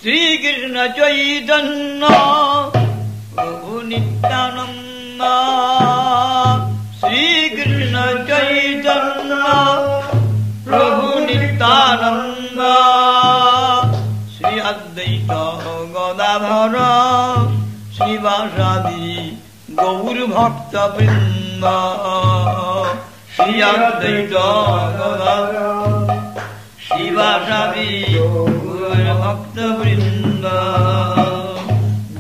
শ্রীকৃষ্ণ চৈতন্য প্রভু নিত্যানন্দ শ্রীকৃষ্ণ চৈতন্য প্রভু নিত্যানন্দ শ্রী অদ্বৈত গদাধর শ্রীবাসাদি গৌর ভক্ত বৃন্দ শ্রী অদ্বৈত গদাধর শ্রীবাসাদি গৌর ভক্ত বৃন্দ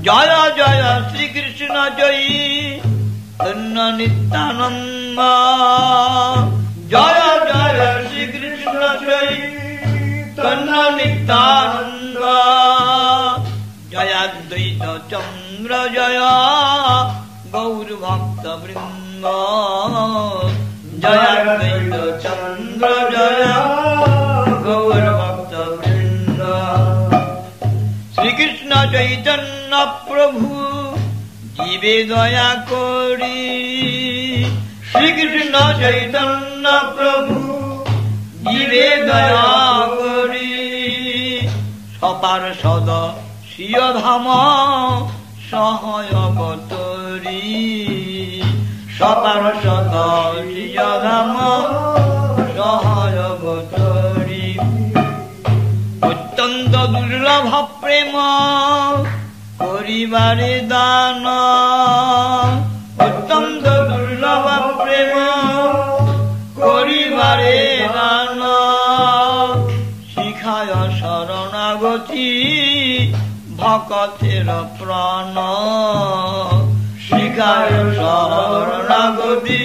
জয় জয় শ্রীকৃষ্ণ চৈতন্য নিত্যানন্দ জয় জয় শ্রীকৃষ্ণ চৈতন্য নিত্যানন্দ জয়াদ্বৈত চন্দ্র জয় গৌর ভক্ত বৃন্দ জয়াদ্বৈত চন্দ্র জয় গৌর ভক্ত বৃন্দ শ্রীকৃষ্ণ চৈতন্য প্রভু জীবে দয়া করি শ্রীকৃষ্ণ চৈতন্য প্রভু জীবে দয়া করি সপার সদ স্বীয় ধাম সহায় অবতরী সপার সদ স্বীয় ধাম সহায় অবতরী অত্যন্ত দুর্লভ প্রেম করিবারে দান অত্যন্ত দুর্লভ প্রেম করিবারে দান শিখায় শরণাগতি ভকতের প্রাণ শিখায় শরণাগতি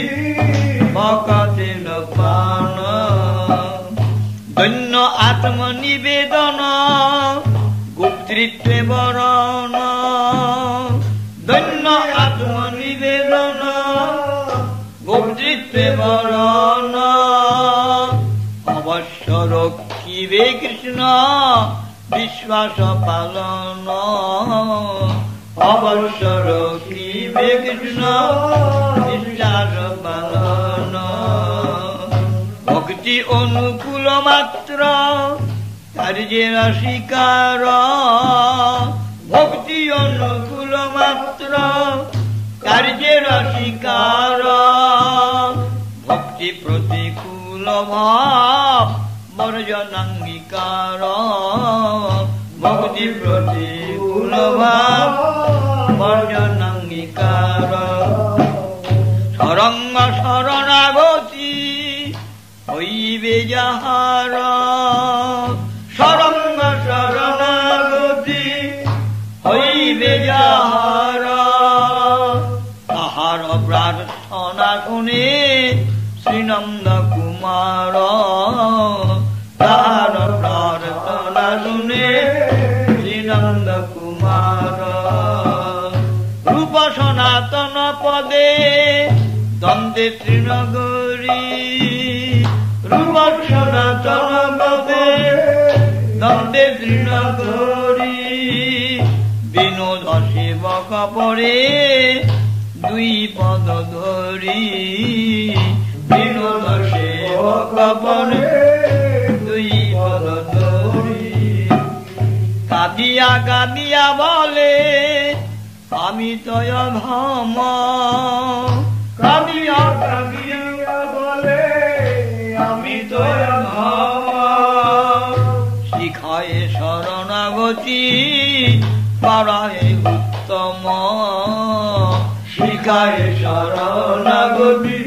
ভকতের প্রাণ ধন্য আত্মনিবেদন গুপ্তৃত্বে বরণ ধন্য আত্মনিবেদন গুপ্তৃত্বে বরণ অবশ্য রক্ষিবে কৃষ্ণ বিশ্বাস পালন অবশ্য রক্ষিবে কৃষ্ণ বিশ্বাস পালন ভক্তি অনুকূল মাত্র কার্যের স্বীকার ভক্তি অনুকূল মাত্র কার্যের স্বীকার ভক্তি প্রতিকূল ভাব বর্জনাঙ্গীকার ভক্তি প্রতিকূল ভাব বর্জনাঙ্গীকার সরঙ্গ শরণাগতি হইবে যাহার সরঙ্গ শরণাগতি হইবে যাহার তাহার প্রার্থনা শুনে শ্রীনন্দ কুমার তাহার প্রার্থনা শুনে শ্রীনন্দ কুমার রূপ সনাতন পদে দ্বন্দ্বে তৃণগরী রূপ সনাতন পদে দ্বন্দ্বে তৃণগরী বিনোদ সেবক পরে দুই পদ ধরি বিনোদ সেবক পরে দুই পদ ধরি কাঁদিয়া কাঁদিয়া বলে আমি তয় ধাম কাঁদিয়া কাঁদিয়া বলে আমি তয় ধাম শিখায় শরণাগতি করায় উত্তম শিখায় শরণাগতি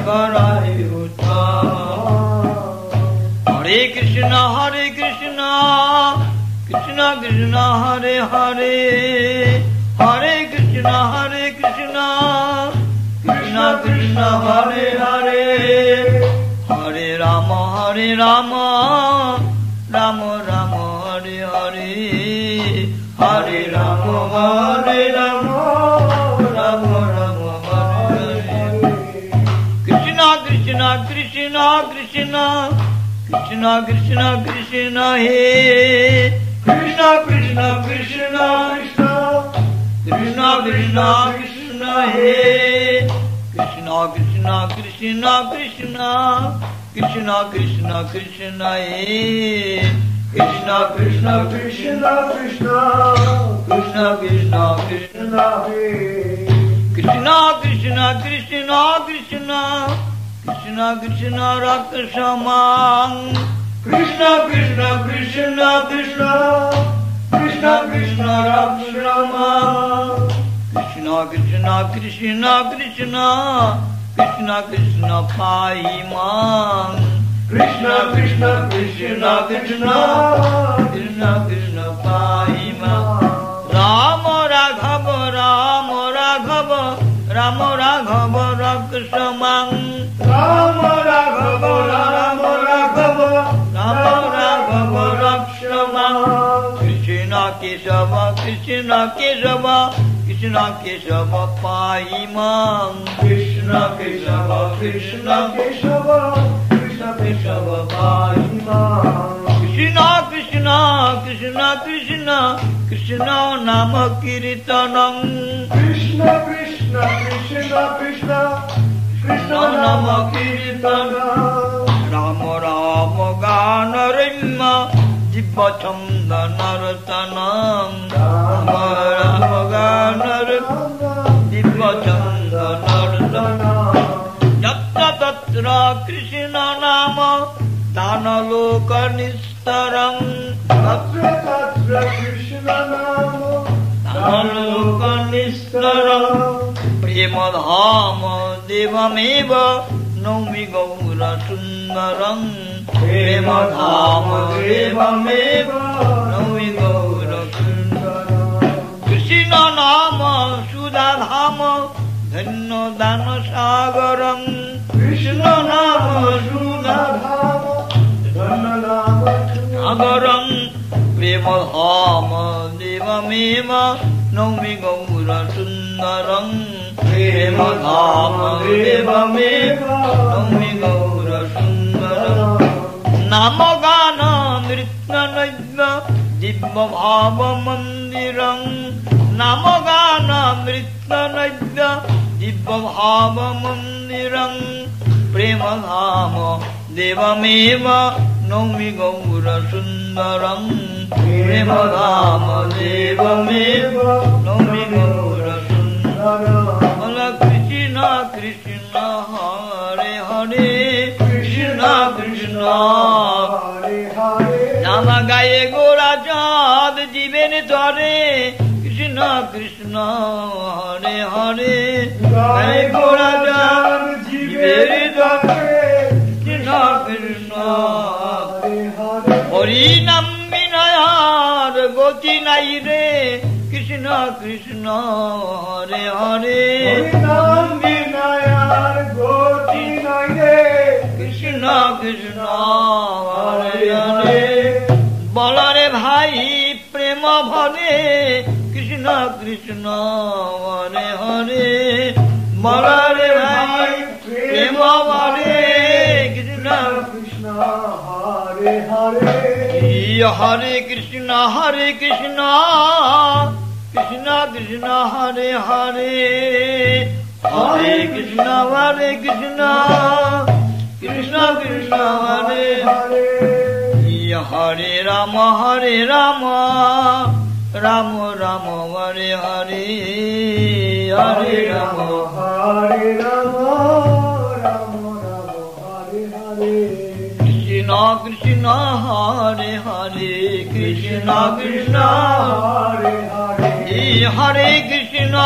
করায় উত্তম হরে কৃষ্ণ কৃষ্ণ কৃষ্ণ হরে হরে হরে কৃষ্ণ কৃষ্ণ কৃষ্ণ হরে হরে হরে রাম রাম রাম হরে হরে হরে রাম রাম রাম হরে হরে কৃষ্ণ কৃষ্ণ কৃষ্ণ কৃষ্ণ কৃষ্ণ কৃষ্ণ কৃষ্ণ হে কৃষ্ণ কৃষ্ণ কৃষ্ণ কৃষ্ণ কৃষ্ণ কৃষ্ণ হে কৃষ্ণ কৃষ্ণ কৃষ্ণ কৃষ্ণ কৃষ্ণ কৃষ্ণ কৃষ্ণ হে Krishna Krishna Krishna Krishna Krishna Krishna Krishna Krishna Krishna Krishna Krishna Krishna Krishna Raksamang Krishna Krishna Krishna Krishna Krishna Krishna Raksamang Krishna Krishna Krishna Krishna Krishna Krishna Paimang Krishna Krishna Krishna Krishna Krishna Krishna Paimang Rama Raghava Rama Raghava Rama Raghava Raksamang Rama Raghava Rama Raghava Rama Raghava Raksamang Krishna Kesava Krishna Kesava Krishna Kesava Paimang Krishna Kesava Krishna Kesava Krishna Kesava Paimang Krishna Krishna Krishna Krishna Krishna Nama Kirtanam Krishna Krishna Krishna Krishna Krishna Nama Kirtanam Rama Rama Gana Rimma Jibba Chanda Naratanam Rama Rama Gana Rimma Jibba Chanda Naratanam Yatta Tatra Krishna Nama Dana Loka Nistaram Tatra Tatra Krishna Nama Dana Loka Nistaram Prema Dhama Devameva Naumi Gaura Sundaram Prema Dhama Devameva Naumi Gaura Sundaram Krishna Nama Sudha Dhama Dhanno Dana Sagaram Krishna Nama Sudha Dhama Dhanno Dana Sagaram Prema Dhama Devameva Naumi Gaura Sundaram Prema Dhama Devameva Naumi Gaura Sundaram Namagana Mritnanayva Dibba Bhava Mandiram Namagana Mritnanayva Dibba Bhava Mandiram Prema Dhama Devameva Naumi Gaura Sundaram Prema Dhama Devameva Naumi Gaura Sundaram Hare Krishna Krishna Hare Hare Krishna Krishna Hare Hare Nama Gaye Gora Jad Jiven Tare Krishna Krishna Hare Hare Gaye Gora Jad Jiven Tare Krishna Krishna Hare Hare Hari Nam Vinayar Goti Naire Krishna Krishna Hare Hare Hari Nam Vinayar Goti Naire Krishna Krishna Hare Hare Bolare Bhai Prema Bhare Krishna Krishna Hare Hare Bolare Bhai Prema Bhare Krishna Krishna Hare Hare Hare Krishna Krishna Krishna Hare Hare Hare Krishna Krishna Krishna Hare Hare Hare Rama Rama Rama Hare Hare Hare Rama Rama Rama Hare Hare Krishna Krishna Hare Hare Krishna Krishna Hare Hare Hare Krishna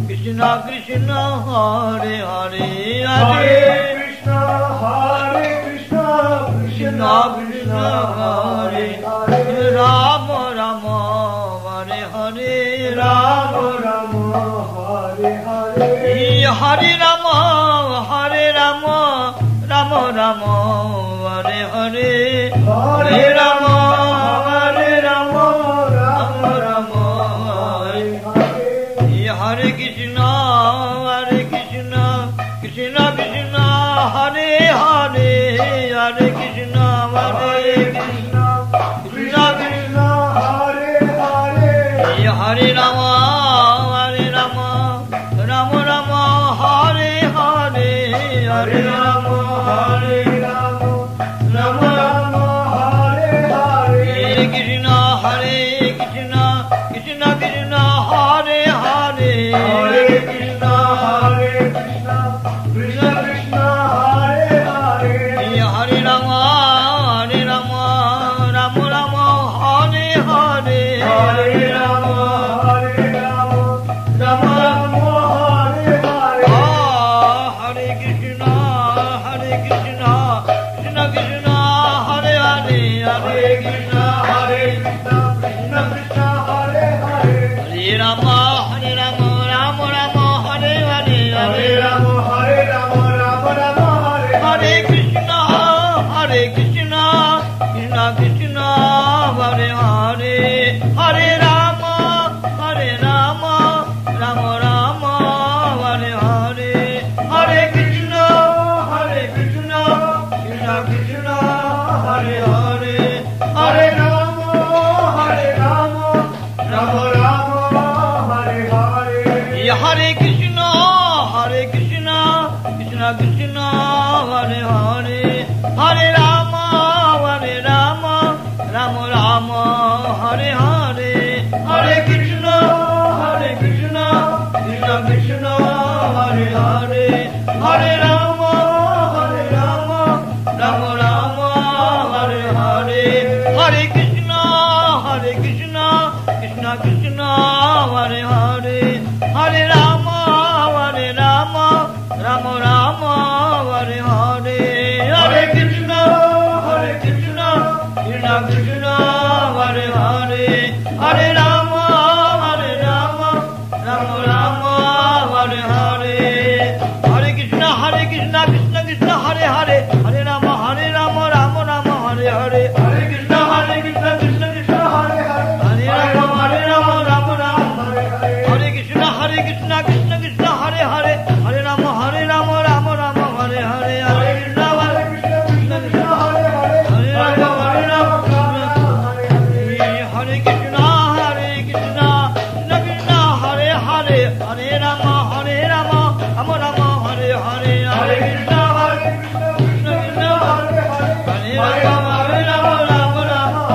Krishna Krishna Hare Hare Hare Krishna Krishna Krishna Hare Hare Rama Rama Hare Hare Rama Rama Hare Hare Hare Rama Rama Rama Hare Hare Hare Rama Rama Rama Hare Hare Hare Krishna Krishna Krishna Hare Hare Hare Krishna Krishna Krishna Hare Hare Hare Rama Rama Rama Hare Hare Hare Rama Rama Rama Krishna, Hare Krishna, Krishna Krishna, Hare Hare, Hare Krishna, Krishna Krishna, Hare Hare. Hare Rama, Rama Rama, Hare Hare, Hare Rama, Rama Rama, Hare Hare. Hare Krishna, Krishna Krishna, Hare Hare, Hare Krishna, Krishna Krishna, Hare Hare. Hare Rama, Rama Rama, Hare Hare, Hare Rama, Rama Rama, Hare Hare Krishna, Krishna Krishna, Hare Hare, Hare Rama, Rama Rama, Hare Hare, Hare Krishna, Krishna Krishna, Hare Hare, Hare Rama, Rama Rama, Hare Hare. Hare Krishna, Krishna Krishna, Hare Hare, Hare Rama, Rama Rama, Hare Hare, Hare Krishna, Krishna Krishna, Hare Hare, Hare Rama, Rama Rama, Hare Hare, Hare Krishna, Krishna Krishna, Hare Hare, Hare Rama, Rama Rama, Hare Hare, Hare Krishna, Krishna Krishna, Hare Hare, Hare Rama, Rama Rama, Hare Hare, Hare Krishna, Krishna Krishna, Hare Hare, Hare Rama, Rama Rama, Hare Hare, Hare Krishna, Krishna Krishna, Hare Hare, Hare Rama, Rama Rama, Hare Krishna, Krishna Krishna, Hare Hare, Hare Rama, Rama Rama, Hare Hare, Hare Krishna, Krishna Krishna, Hare Hare, Hare Rama, Rama Hare Krishna, Krishna Krishna, Hare Hare, Hare Rama, Rama Rama, Hare Hare, Hare Krishna, Krishna Krishna, Hare Rama, Rama Rama,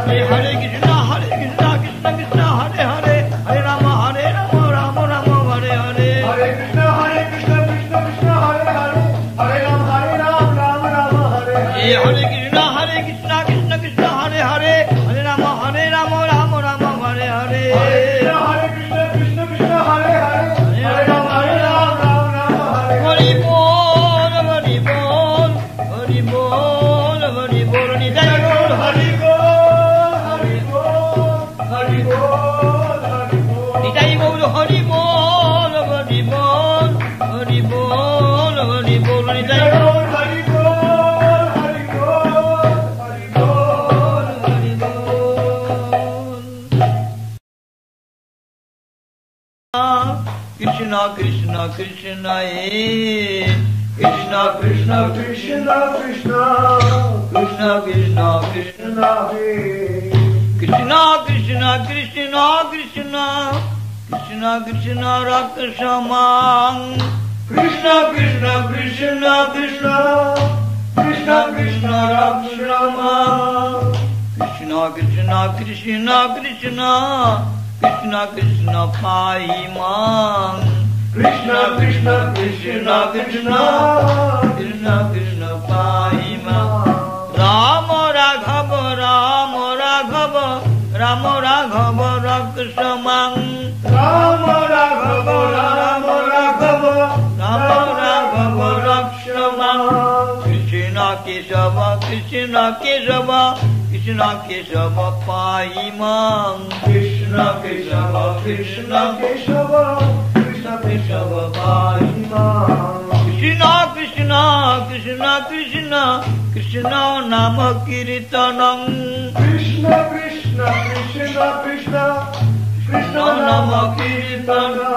Hare Hare Krishna, Krishna Krishna, Hare Hare, Hare Rama, Rama Rama, Hare Hare, Hare Krishna, Krishna Krishna, Hare Hare, Hare Rama, Rama Rama, Hare Hare. Hare Krishna, Krishna Krishna, Hare Hare, Hare Rama, Rama Rama, Hare Hare, Hare Krishna, Krishna Krishna, Hare Hare, Hare Rama, Rama Rama, Hare Hare. Hari Bol, Hari Bol, Hari Bol, Hari Bol, Nitai Bol, Hari Hari Bol, Hari Bol, Hari Bol. Nitai Bol, Hari Bol, Hari Bol, Hari Bol, Hari Bol, Nitai Bol, Hari Bol, Hari Bol, Hari Bol, Hari Bol. Krishna Krishna Krishna, Krishna Krishna Krishna Krishna, Krishna Krishna Krishna, Krishna Krishna Krishna Krishna, Krishna Krishna Rakshamang, Krishna Krishna Krishna Krishna, Krishna Krishna Rakshamang, Krishna Krishna Krishna Krishna, Krishna Krishna Paimang, Krishna Krishna Krishna Krishna, Krishna Krishna Paimang, Rama Raghava Rama Raghava, Rama Raghava Rakshamang, Rama Raghava, Rama Raghava, Rama Raghava Rakshamang, Krishna Kesava, Krishna Kesava, Krishna Kesava Paimang, Krishna Keshava, Krishna Keshava, Krishna Keshava, Paima. Krishna Krishna Krishna Krishna, Krishna Nama Kirtanam, Krishna Krishna, Krishna Krishna, Krishna Nama Kirtana.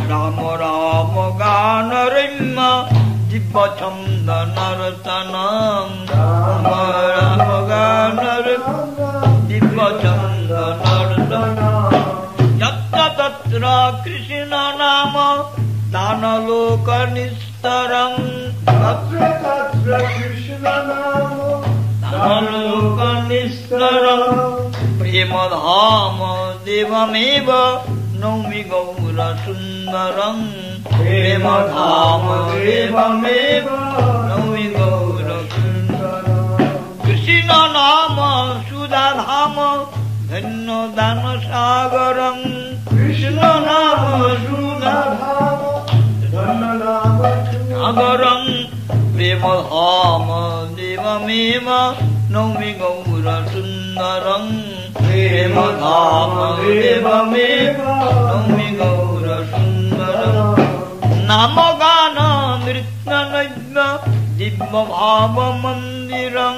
Rama Rama Ganarimma, Jibba Chanda Naratanam, Rama Rama Ganarimma, Jibba Chanda Naratanam, Yatta Tatra Krishna Nama, Dana Loka Nistaram, Tatra Tatra Krishna Nama, Dana Loka Nistaram. सुन्दरं प्रेमधाम देवमेव नौमि गौरसुन्दरं प्रेमधाम देवमेव नौमि गौरसुन्दरं कृष्ण नाम सुधाधाम धन्य दान सागरं कृष्ण नाम सुधाधाम धन्य नाम सागरं प्रेमधाम देवमेव नौमि गौरसुन्दरं प्रेमधाम देवमेव नौमि गौरसुन्दरं नामगान नृत्यनैव दिव्यभावमन्दिरं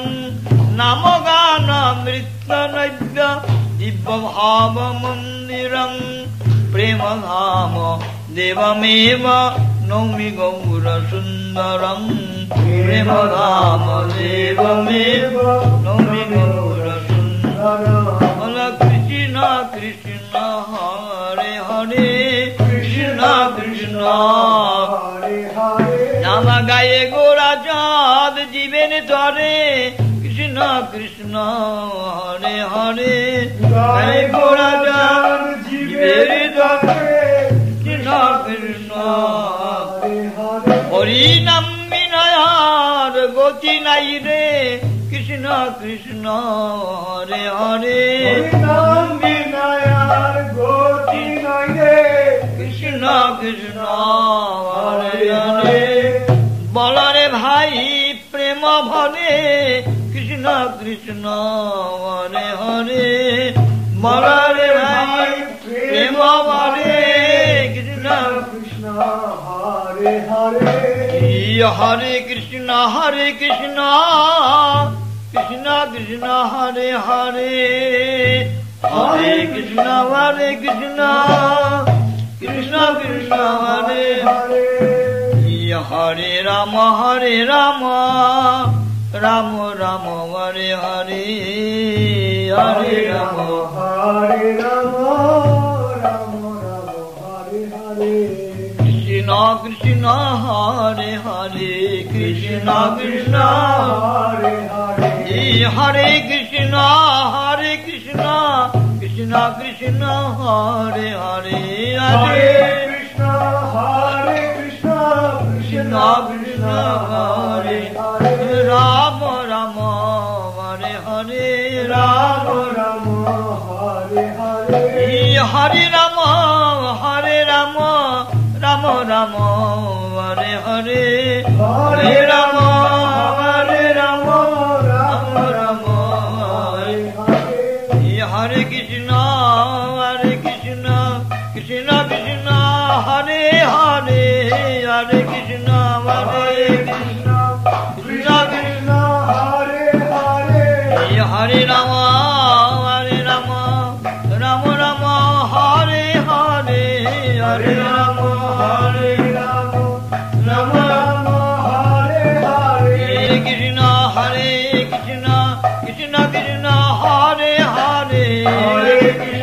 नामगान नृत्यनैव दिव्यभावमन्दिरं प्रेमधाम देवमेव नौमि गौरसुन्दरं प्रेमधाम देवमेव नौमि गौरसुन्दरं कृष्ण कृष्ण हरे हरे कृष्ण कृष्ण हरे हरे नाम गाये गोरा चाँद जीवन तोरे कृष्ण कृष्ण हरे हरे गाये गोरा चाँद जीवन तोरे कृष्ण कृष्ण हरि नाम বিনয়ার গতি নাই রে কৃষ্ণ কৃষ্ণ হরে হরে নাম বিনয়ার গতি নাই রে কৃষ্ণ কৃষ্ণ হরে হরে বলরে ভাই প্রেম ভরে কৃষ্ণ কৃষ্ণ হরে হরে বলরে ভাই প্রেম ভরে কৃষ্ণ কৃষ্ণ হরে হরে हरे कृष्ण कृष्ण कृष्ण हरे हरे हरे कृष्ण कृष्ण कृष्ण हरे हरे हरे राम राम राम हरे हरे हरे राम राम हरे हरे कृष्ण हरे हरे कृष्ण कृष्ण हरे हरे हरे कृष्ण कृष्ण कृष्ण हरे हरे हरे कृष्ण कृष्ण कृष्ण हरे हरे राम राम हरे हरे राम हरे हरे हरे राम राम राम हरे हरे हरे राम राम राम हरे हरे हरे कृष्ण कृष्ण कृष्ण हरे हरे हरे कृष्ण कृष्ण कृष्ण हरे हरे हरे राम राम राम हरे हरे हरे राम हरे राम राम राम हरे हरे कृष्ण कृष्ण कृष्ण हरे हरे हरे कृष्ण कृष्ण कृष्ण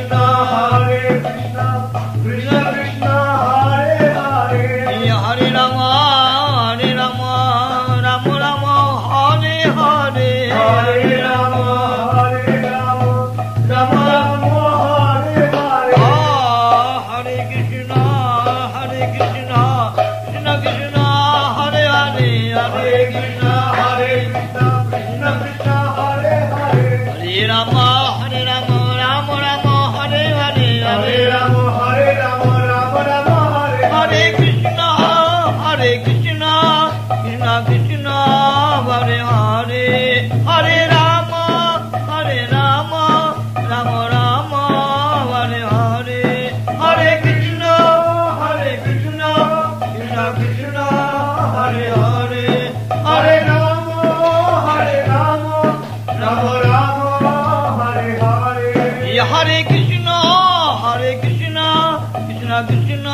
हरे हरे हरे राम राम राम हरे हरे हरे राम राम राम हरे हरे हरे कृष्ण कृष्ण कृष्ण हरे हरे हरे कृष्ण कृष्ण कृष्ण हरे हरे हरे राम राम राम हरे हरे हरे राम राम हरे हरे कृष्ण कृष्ण कृष्ण हरे हरे हरे राम राम राम हरे हरे हरे कृष्ण कृष्ण कृष्ण हरे हरे हरे राम राम हरे हरे हरे कृष्ण कृष्ण कृष्ण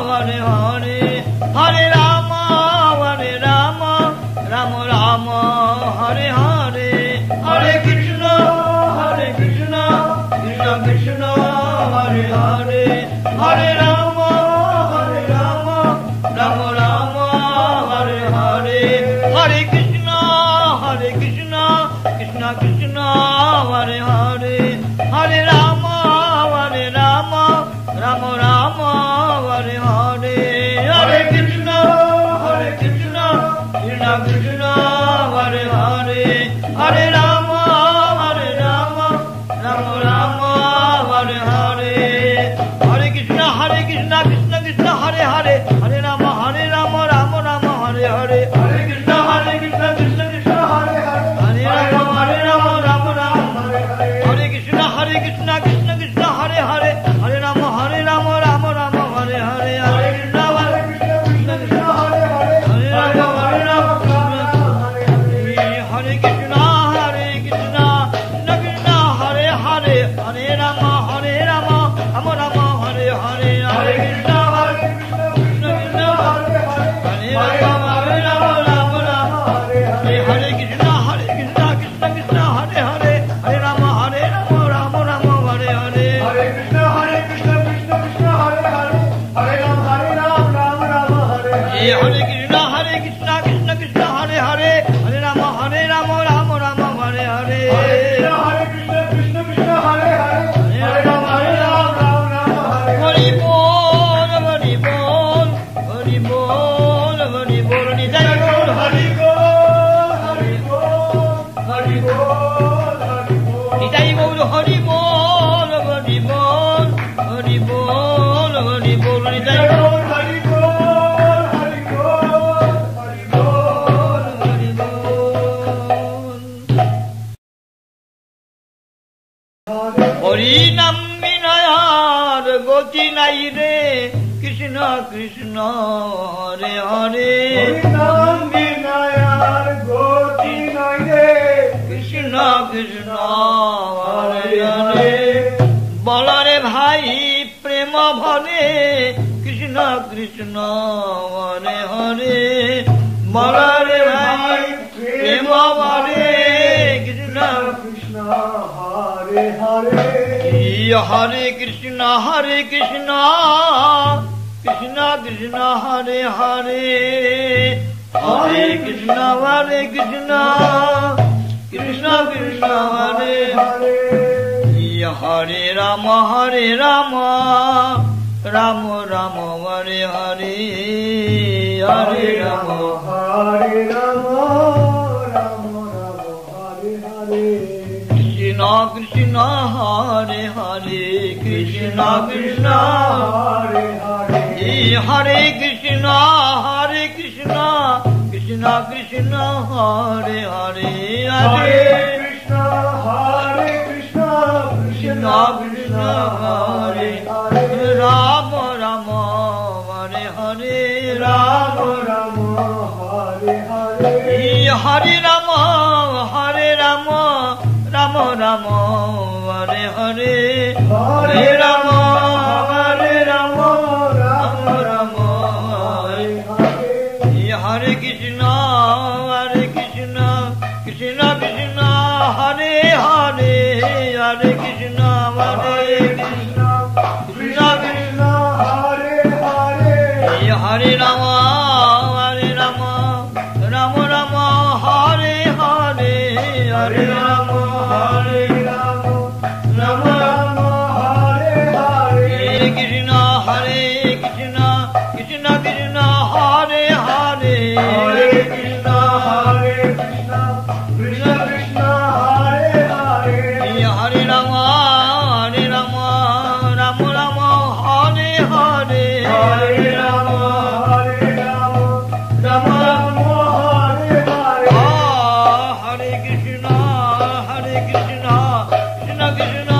हरे हरे हरे राम राम राम हरे हरे हरे कृष्ण कृष्ण कृष्ण हरे हरे हरे राम राम राम हरे हरे हरे कृष्ण कृष्ण कृष्ण हरे Hare Rama, Rama Rama, Hare Hare, Hare Krishna, Krishna Krishna, Hare Hare, Hare Rama, Rama Rama, Hare Hare, Hare Krishna, Krishna Krishna, Hare Hare, Hare Rama, Rama Rama, Hare Hare, Hare Krishna, Krishna Krishna, Hare Hare, Hare Rama, Rama Rama, Hare Krishna, Krishna Krishna, Hare Hare, Hare Rama, Rama Rama, Hare Hare, Hare Krishna, Krishna Krishna, Hare Hare, Hare Rama, Rama Hare Krishna, Krishna Krishna, Hare Hare, Hare Rama, Rama Rama, Hare Hare, Hare Krishna, Krishna Krishna, Hare Hare, Hare Rama, Rama Rama, Hare Hare, Hare Krishna, Krishna Krishna, Hare Hare, Hare Rama, Rama Rama, Hare Hare, Hare Krishna, Krishna Krishna, Hare Hare, Hare Rama, Rama Rama, Hare Hare. Hare Krishna, Krishna Krishna, Hare Hare, Hare Rama, Rama Rama, Hare Hare. Hare Krishna, Krishna Krishna, Hare Hare, Hare Rama, Rama Rama, Hare Hare. Hari Bol, Hari Bol, Hari Bol, Hari Bol, Nidai Bol, Hari Hari Bol, Hari Bol, Hari Bol. Nidai Bol, Hari Bol, Hari Bol, Hari Bol, Hari Bol, Nidai Bol, Hari Bol, Hari Bol, Hari Bol, Hari Bol. Hari নাম বিনায়ার গতি নাই রে কৃষ্ণ কৃষ্ণ হরে হরে হরি নাম বিনায়ার গতি নাই রে, কৃষ্ণ কৃষ্ণ হরে হরে বলরে ভাই প্রেম ভরে কৃষ্ণ কৃষ্ণ হরে হরে বলরে ভাই প্রেম ভরে কৃষ্ণ কৃষ্ণ হরে হরে, হরে কৃষ্ণ কৃষ্ণ কৃষ্ণ হরে হরে হরে কৃষ্ণ কৃষ্ণ কৃষ্ণ হরে হরে হরে রাম রাম রাম হরে হরে হরে রাম হরে রাম, রাম রাম, হরে হরে। কৃষ্ণ কৃষ্ণ হরে হরে কৃষ্ণ কৃষ্ণ হরে হরে, হরে কৃষ্ণ কৃষ্ণ কৃষ্ণ কৃষ্ণ হরে হরে হরে হরে কৃষ্ণ, হরে কৃষ্ণ, কৃষ্ণ কৃষ্ণ, হরে হরে। রাম রাম হরে হরে রাম রাম রাম, হরে হরে। হরে রাম রাম রাম হরে হরে হরে রাম রাম রাম হরে হরে কৃষ্ণ কৃষ্ণ কৃষ্ণ হরে হরে হরে কৃষ্ণ হরে কৃষ্ণ কৃষ্ণ কৃষ্ণ হরে হরে, হরে রাম রাম রাম হরে হরে হরে রাম হরে রাম রাম, হরে হরে। কৃষ্ণ কৃষ্ণ কৃষ্ণ কৃষ্ণ হরে হরে হরে কৃষ্ণ, হরে কৃষ্ণ, কৃষ্ণ কৃষ্ণ, হরে হরে। হরে রাম রাম রাম হরে হরে হরে রাম, হরে রাম, রাম রাম, হরে হরে। হরে কৃষ্ণ কৃষ্ণ কৃষ্ণ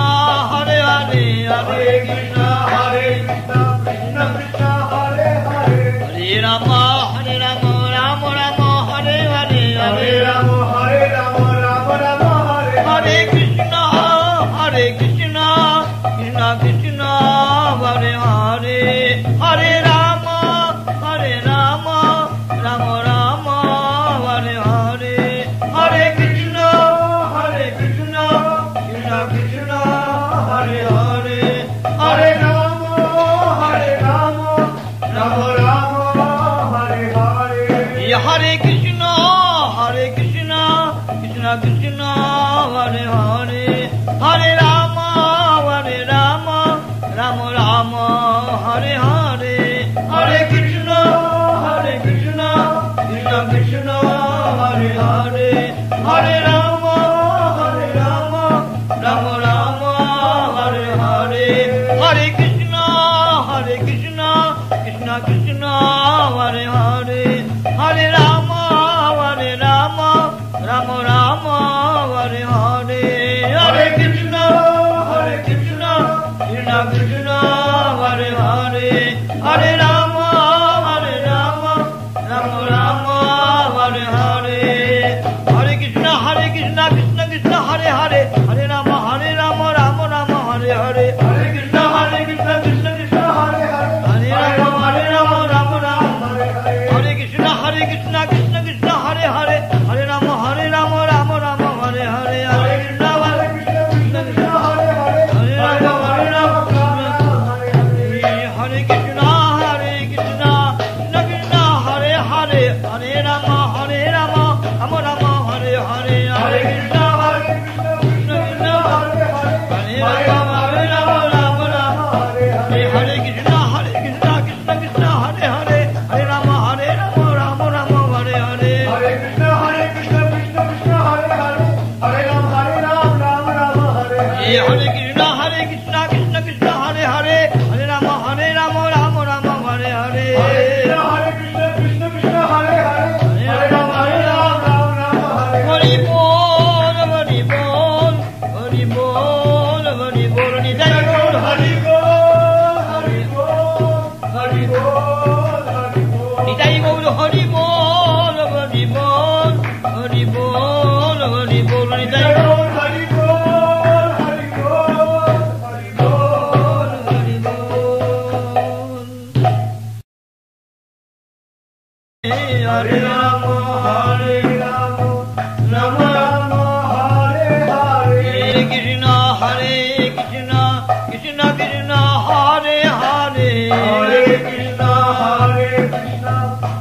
হরে হরে হরে কৃষ্ণ হরে কৃষ্ণ, কৃষ্ণ কৃষ্ণ, হরে হরে। হরে রাম রাম রাম হরে হরে হরে হরে রাম, হরে রাম, রাম রাম, হরে হরে কৃষ্ণ কৃষ্ণ কৃষ্ণ হরে হরে হরে রাম রাম রাম হরে হরে হরে কৃষ্ণ কৃষ্ণ কৃষ্ণ হরে হরে হরে রাম, হরে রাম, রাম রাম, হরে হরে। হরে Krishna Krishna Krishna Hare Hare Hare Ram Krishna Hare Hare Hare Rama Rama Rama Hare Hare Hare Krishna Krishna Krishna Hare Hare Hare Rama Rama Rama Hare Hare Hare Krishna Krishna Krishna Hare Hare Hare Rama Rama Rama Hare Hare Hare Krishna Krishna Krishna Hare Hare Hare Rama Rama Rama Hare Hare Hare Krishna Krishna Krishna Hare Hare Hare Rama Rama Hare Hare Hare Krishna Krishna Krishna Hare Hare Hare Rama Rama Rama Hare Hare Hare Krishna Krishna Krishna Hare Hare Hare Rama Rama Rama Hare Hare Hare Krishna Krishna Krishna Hare Hare Hare Rama Rama Rama Hare Hare Hare Krishna Krishna Krishna Hare Hare Hare Ram Rama Hare Hare Hare Krishna Krishna Krishna Hare Hare Hare Rama Rama Hare Hare Hare Krishna Krishna Krishna Hare Hare Hare Ram Rama Hare Hare Hari Bol Hari Bol Hari Bol Hari Bol Nitai Gaur Hari Hari Bol Hari Bol Hari Bol Nitai Gaur Hari Bol Hari Bol Hari Bol Hari Bol Nitai Gaur Hari Bol Hari Bol Hari Bol Hari Bol Hare Rama Hare Rama Rama Rama Hare Hare Hare Krishna Krishna Krishna Hare Hare Hare Krishna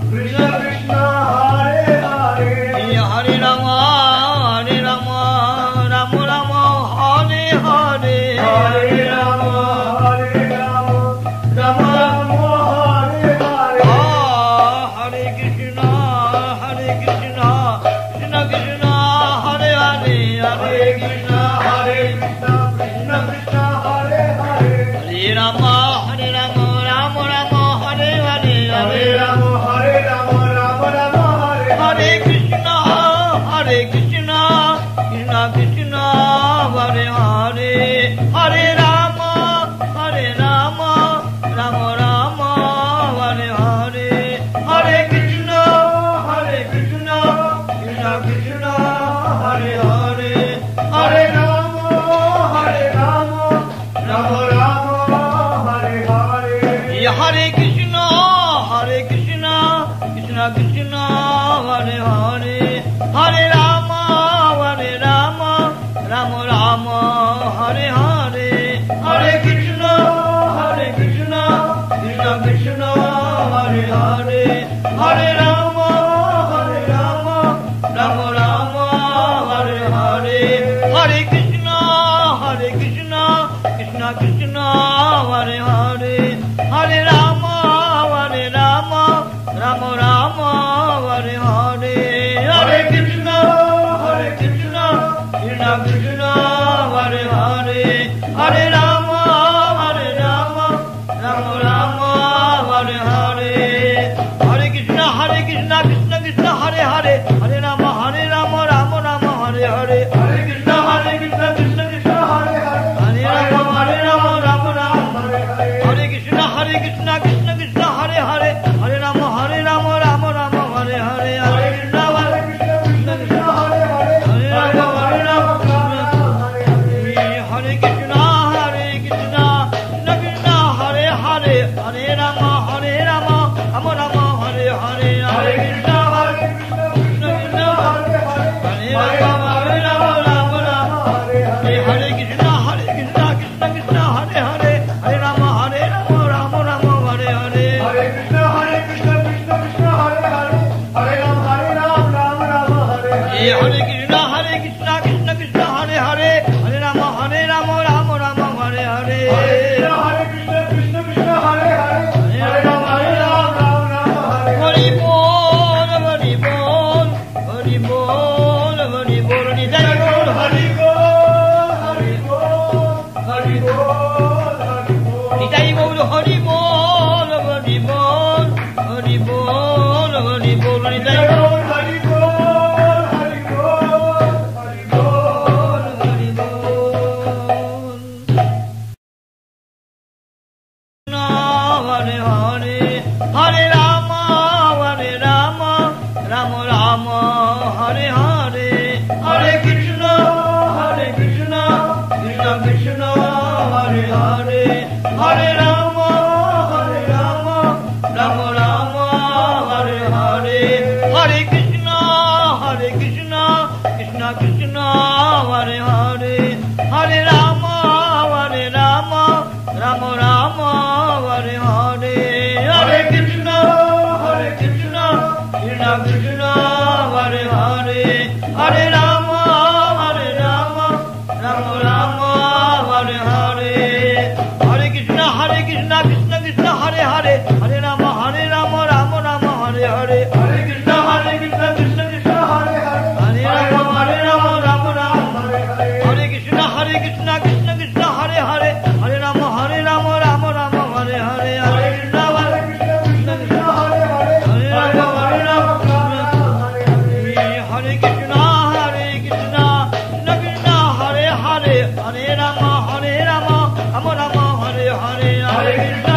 Krishna Krishna Hare Hare Hare Rama Rama Rama Hare Hare Hare Rama Rama Rama Hare Hare Hare Krishna Krishna Krishna Hare Hare Hare Krishna Krishna Krishna Hare Hare Hare Rama Rama Rama Hare Hare Hare Rama Rama Rama Hare Hare Krishna Krishna Krishna Hare Hare Hare Rama Rama Rama Hare Hare Hare Krishna Krishna Krishna Hare Hare Hare Rama Rama Rama Hare Hare Hare Krishna Krishna Krishna Hare Hare Hare Rama Rama Rama Hare Hare Hare Krishna Krishna Krishna Hare Hare Hare Rama Rama Rama Hare Hare Hare Krishna Krishna Krishna Hare Hare Hare Rama Rama Rama Hare Hare Hare Krishna Krishna Krishna Hare Hare Hare Rama Rama Rama Hare Hare Hare Krishna Krishna Krishna Hare Hare Hare Rama Rama Hare Hare Hare Krishna Krishna Krishna Hare Hare Hare Rama Rama Hare Hare Hare Krishna Krishna Krishna Hare Hare Hare Rama Rama Hare Hare Hare Krishna Krishna Krishna Hare Hare Hare Rama Hare Hare Hare Krishna Krishna Krishna Hare Hare Hare Rama Rama Hare Hare Hare Krishna Krishna Krishna Hare Hare Hare Rama Rama Hare Hare Hare Krishna Krishna Krishna Hare Hare Hare Rama Rama Hare Hare Hare Krishna Krishna Krishna Hare Hare Hare Ram Rama Hare Hare Hare Krishna Krishna Krishna Hare Hare Hare Rama Rama Hare Hare Hare Krishna Krishna Krishna Hare Hare Hare Ram Rama Hare Hare Hari Bol Hari Bol Hari Bol Hari Bol Nitai Gaur Hari Hari Bol Hari Bol Hari Bol Nitai Gaur Hari Bol Hari Bol Hari Bol Hari Bol Nitai Gaur Hare Rama, Rama Rama, Hare Hare, Hare Krishna, Krishna Krishna, Hare Hare, Hare Rama, Rama Rama, Hare Hare, Hare Krishna, Krishna Krishna, Hare Hare, Hare Rama, Rama Rama, Hare Hare, Hare Krishna, Krishna Krishna, Hare Hare, Hare Rama, Rama Rama, Hare Hare, Hare Krishna, Krishna Krishna, Hare Hare, Hare Rama, Rama Rama, Hare Krishna, Krishna Krishna, Hare Hare, Hare Rama, Rama Rama, Hare Hare, Hare Krishna, Krishna Krishna, Hare Hare, Hare Rama, Rama Hare Krishna, Krishna Krishna, Hare Hare, Hare Rama, Rama Rama, Hare Hare, Hare Krishna,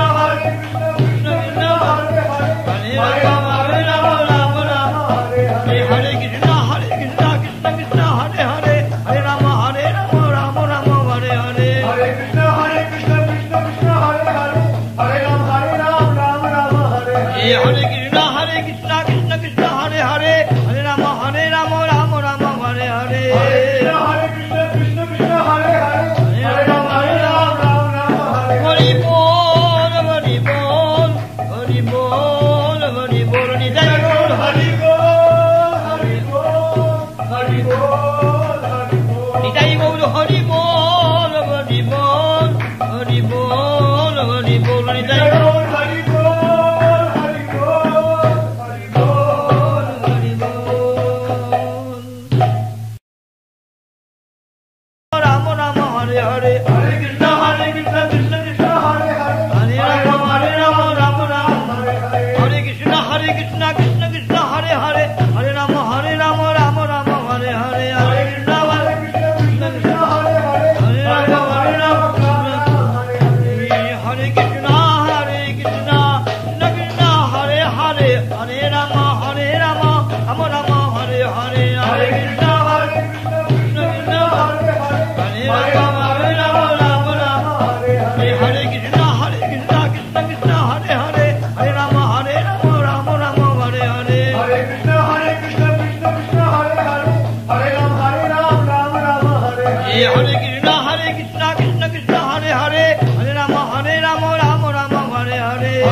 Krishna Krishna, Hare Hare, Hare Rama, Rama Rama, Hare Hare, Krishna, Krishna Krishna, Hare Hare, Hare Rama, Rama Rama, Hare Hare, Hare Krishna, Krishna Krishna, Hare Hare, Hare Rama, Rama Rama, Hare Hare. Hare Krishna, Krishna Krishna, Hare Hare, Hare Rama, Rama Rama, Hare Hare, Hare Krishna, Krishna Krishna, Hare Hare, Hare Rama, Rama Rama, Hare Hare. Hari Bol, Hari Bol, Hari Bol, Hari Bol, Nidai Bol, Hari Hari Bol, Hari Bol, Hari Bol. Nidai Bol, Hari Bol, Hari Bol, Hari Bol, Hari Bol, Nidai Bol, Hari Bol, Hari Bol, Hari Bol, Hari Bol. Rama Rama, Hare Hare, Hare Krishna, Krishna Krishna, Hare Hare, Hare Rama, Rama Rama, Hare Hare. Hare Krishna, Krishna Krishna, Hare Hare, Hare Rama, Rama Rama, Hare Hare, Hare Krishna, Krishna Krishna, Hare Hare, Hare Rama, Rama Rama, Hare Hare. Hare Krishna, Krishna Krishna, Hare Hare, Hare Rama, Rama Rama, Hare Hare, Hare Krishna, Krishna Krishna, Hare Hare, Hare Hare Rama, Rama Rama, Hare Hare. Hare Krishna, Krishna Krishna, Hare Hare, Hare Rama, Rama Rama, Hare Hare, Hare Krishna, Krishna Krishna, Hare Hare, Hare Rama, Rama Rama, Hare Hare. Hare Krishna, Krishna Krishna, Hare Hare, Hare Rama, Rama Rama, Hare Hare,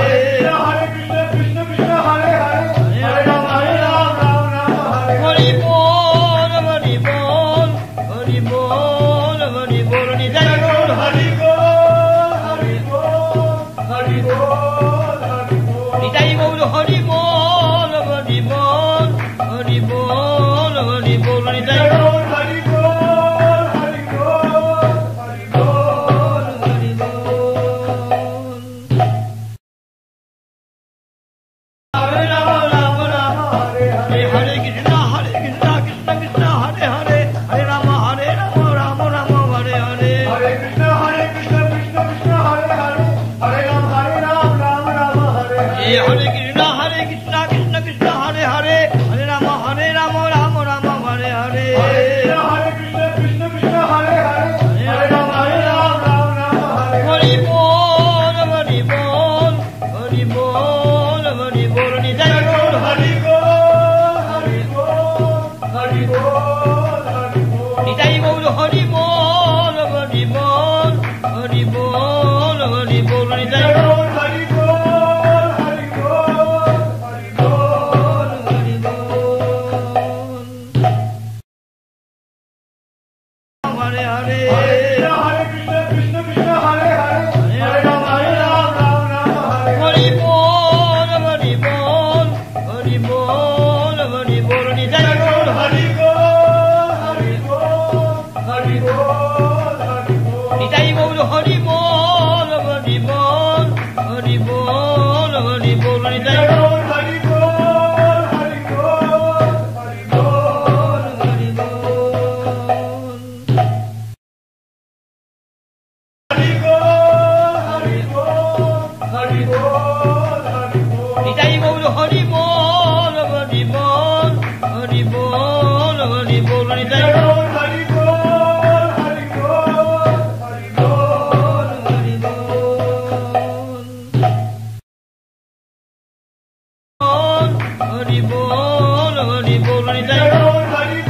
Hare Krishna, Krishna Krishna, Hare Hare, Hare Rama, Rama Rama, Hare Hare. Hari Bol, Hari Bol, Hari Bol, Hari Bol, Nidai Bol, Hari Bol, Hari Bol, Hari Bol, Hari Bol. Nidai Bol, Hari Bol, Hari Bol, Hari Bol, Hari Bol, Nidai Bol, Hari Bol, Hari Bol, Hari Bol, Hari Bol. Hare Rama, Rama Rama, Hare Hare. Hare Krishna, Krishna Krishna, Hare Hare, Hare Rama, Rama Rama, Hare Hare, Hare Krishna, Krishna Krishna, Hare Hare, Hare Rama, Rama Rama, Hare Hare. Hare Krishna, Krishna Krishna, Hare Hare, Hare Rama, Rama Rama, Hare Hare, Hare Krishna, Krishna Krishna, Hare Hare, Hare Rama, Rama Rama, Hare Hare. Hari Bol, Hari Bol, Hari Bol, Hari Bol, Nidai Bol, Hari Bol, Hari Bol, Hari Bol, Hari Bol. Nidai Bol, Hari Bol, Hari Bol, Hari Bol, Hari Bol, Nidai Bol, Hari Bol, Hari Bol, Hari Bol, Hari Bol. Hare Hare, Hare Krishna, Krishna Krishna, Hare Hare, Hare Rama, Rama Rama, Hare Hare. Hari Bol, Hari Bol, Hari Bol, Hari Bol, Nidai Bol, Hari Bol, Hari Bol, Hari Bol, Hari Bol. Nidai Bol, Hari Bol, Hari Bol, Hari Bol, Hari Bol, Nidai Bol, Hari Bol, Hari Bol, Hari Bol, Hari Bol. जय गौर हरि